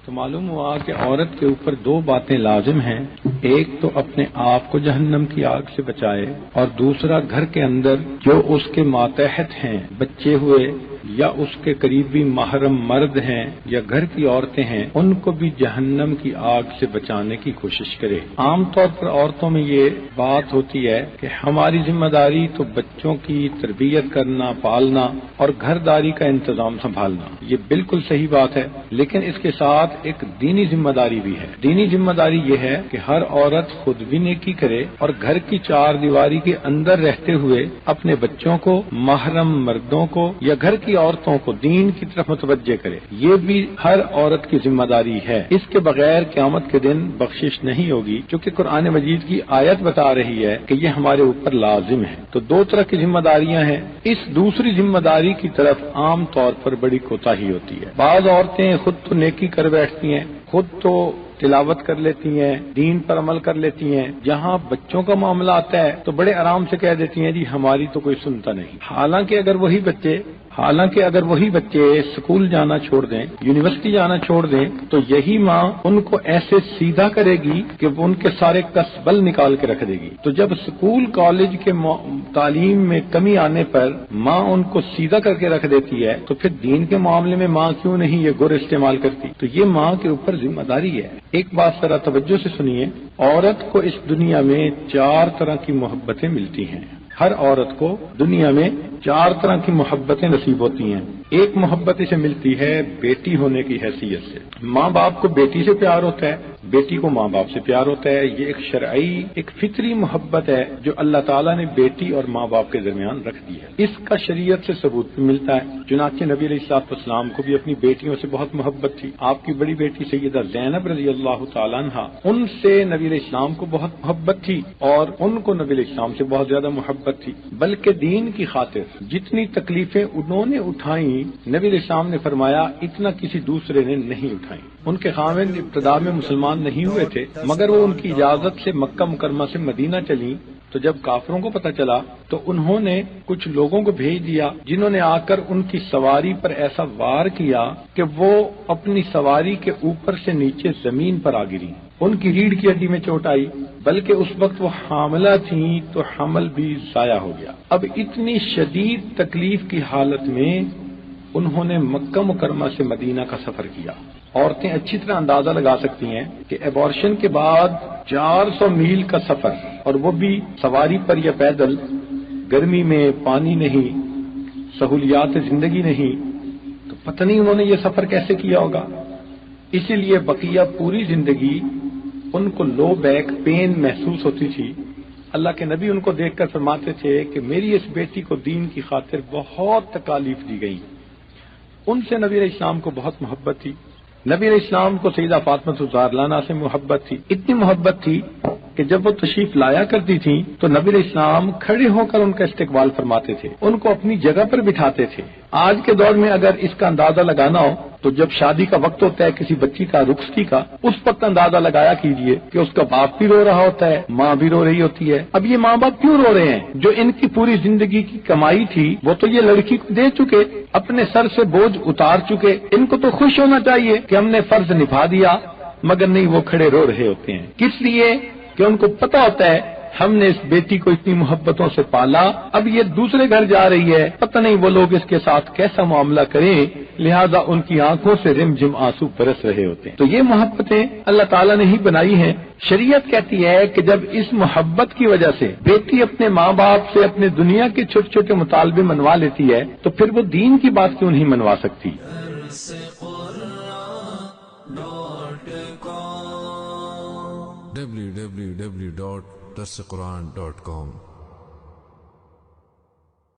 تو معلوم ہوا کہ عورت کے اوپر دو باتیں لازم ہیں، ایک تو اپنے آپ کو جہنم کی آگ سے بچائے، اور دوسرا گھر کے اندر جو اس کے ماتحت ہیں، بچے ہوئے یا اس کے قریبی محرم مرد ہیں یا گھر کی عورتیں ہیں، ان کو بھی جہنم کی آگ سے بچانے کی کوشش کرے۔ عام طور پر عورتوں میں یہ بات ہوتی ہے کہ ہماری ذمہ داری تو بچوں کی تربیت کرنا، پالنا اور گھرداری کا انتظام سنبھالنا، یہ بالکل صحیح بات ہے، لیکن اس کے ساتھ ایک دینی ذمہ داری بھی ہے۔ دینی ذمہ داری یہ ہے کہ ہر عورت خود بھی نیکی کرے اور گھر کی چار دیواری کے اندر رہتے ہوئے اپنے بچوں کو، محرم مردوں کو یا گھر کی عورتوں کو دین کی طرف متوجہ کرے۔ یہ بھی ہر عورت کی ذمہ داری ہے، اس کے بغیر قیامت کے دن بخشش نہیں ہوگی، کیونکہ قرآن مجید کی آیت بتا رہی ہے کہ یہ ہمارے اوپر لازم ہے۔ تو دو طرح کی ذمہ داریاں ہیں، اس دوسری ذمہ داری کی طرف عام طور پر بڑی کوتاہی ہوتی ہے۔ بعض عورتیں خود تو نیکی کر بیٹھتی ہیں، خود تو تلاوت کر لیتی ہیں، دین پر عمل کر لیتی ہیں، جہاں بچوں کا معاملہ آتا ہے تو بڑے آرام سے کہہ دیتی ہیں جی ہماری تو کوئی سنتا نہیں۔ حالانکہ اگر وہی بچے اسکول جانا چھوڑ دیں، یونیورسٹی جانا چھوڑ دیں، تو یہی ماں ان کو ایسے سیدھا کرے گی کہ وہ ان کے سارے کسبل نکال کے رکھ دے گی۔ تو جب اسکول کالج کے تعلیم میں کمی آنے پر ماں ان کو سیدھا کر کے رکھ دیتی ہے، تو پھر دین کے معاملے میں ماں کیوں نہیں یہ گر استعمال کرتی؟ تو یہ ماں کے اوپر ذمہ داری ہے۔ ایک بات ذرا توجہ سے سنیے، عورت کو اس دنیا میں 4 طرح کی محبتیں ملتی ہیں۔ ہر عورت کو دنیا میں 4 طرح کی محبتیں نصیب ہوتی ہیں۔ ایک محبت اسے ملتی ہے بیٹی ہونے کی حیثیت سے، ماں باپ کو بیٹی سے پیار ہوتا ہے، بیٹی کو ماں باپ سے پیار ہوتا ہے۔ یہ ایک شرعی، ایک فطری محبت ہے جو اللہ تعالیٰ نے بیٹی اور ماں باپ کے درمیان رکھ دی ہے۔ اس کا شریعت سے ثبوت بھی ملتا ہے، چنانچہ نبی علیہ الصلوۃ والسلام کو بھی اپنی بیٹیوں سے بہت محبت تھی۔ آپ کی بڑی بیٹی سیدہ زینب رضی اللہ تعالیٰ عنہ، ان سے نبی علیہ السلام کو بہت محبت تھی اور ان کو نبی علیہ السلام سے بہت زیادہ محبت تھی، بلکہ دین کی خاطر جتنی تکلیفیں انہوں نے اٹھائیں، نبی علیہ السلام نے فرمایا اتنا کسی دوسرے نے نہیں اٹھائیں۔ ان کے خاوند ابتدا میں مسلمان نہیں ہوئے تھے، مگر وہ ان کی اجازت سے مکہ مکرمہ سے مدینہ چلی، تو جب کافروں کو پتہ چلا تو انہوں نے کچھ لوگوں کو بھیج دیا جنہوں نے آ کر ان کی سواری پر ایسا وار کیا کہ وہ اپنی سواری کے اوپر سے نیچے زمین پر آ گری، ان کی ریڑھ کی ہڈی میں چوٹ آئی، بلکہ اس وقت وہ حاملہ تھیں تو حمل بھی ضائع ہو گیا۔ اب اتنی شدید تکلیف کی حالت میں انہوں نے مکہ مکرمہ سے مدینہ کا سفر کیا۔ عورتیں اچھی طرح اندازہ لگا سکتی ہیں کہ ایبارشن کے بعد 400 میل کا سفر، اور وہ بھی سواری پر یا پیدل، گرمی میں پانی نہیں، سہولیات زندگی نہیں، تو پتہ نہیں انہوں نے یہ سفر کیسے کیا ہوگا۔ اسی لیے بقیہ پوری زندگی ان کو لو بیک پین محسوس ہوتی تھی۔ اللہ کے نبی ان کو دیکھ کر فرماتے تھے کہ میری اس بیٹی کو دین کی خاطر بہت تکالیف دی گئی۔ ان سے نبی علیہ السلام کو بہت محبت تھی۔ نبی علیہ السلام کو سیدہ فاطمہ الزہرا سے محبت تھی، اتنی محبت تھی کہ جب وہ تشریف لایا کرتی تھیں تو نبی علیہ السلام کھڑے ہو کر ان کا استقبال فرماتے تھے، ان کو اپنی جگہ پر بٹھاتے تھے۔ آج کے دور میں اگر اس کا اندازہ لگانا ہو تو جب شادی کا وقت ہوتا ہے کسی بچی کا، رخصتی کا، اس وقت اندازہ لگایا کیجئے کہ اس کا باپ بھی رو رہا ہوتا ہے، ماں بھی رو رہی ہوتی ہے۔ اب یہ ماں باپ کیوں رو رہے ہیں؟ جو ان کی پوری زندگی کی کمائی تھی وہ تو یہ لڑکی کو دے چکے، اپنے سر سے بوجھ اتار چکے، ان کو تو خوش ہونا چاہیے کہ ہم نے فرض نبھا دیا، مگر نہیں، وہ کھڑے رو رہے ہوتے ہیں۔ کس لیے؟ کہ ان کو پتہ ہوتا ہے ہم نے اس بیٹی کو اتنی محبتوں سے پالا، اب یہ دوسرے گھر جا رہی ہے، پتہ نہیں وہ لوگ اس کے ساتھ کیسا معاملہ کریں، لہذا ان کی آنکھوں سے رم جم آنسو برس رہے ہوتے ہیں۔ تو یہ محبتیں اللہ تعالیٰ نے ہی بنائی ہیں۔ شریعت کہتی ہے کہ جب اس محبت کی وجہ سے بیٹی اپنے ماں باپ سے اپنے دنیا کے چھوٹے چھوٹے مطالبے منوا لیتی ہے تو پھر وہ دین کی بات کیوں نہیں منوا سکتی؟ www.darsequran.com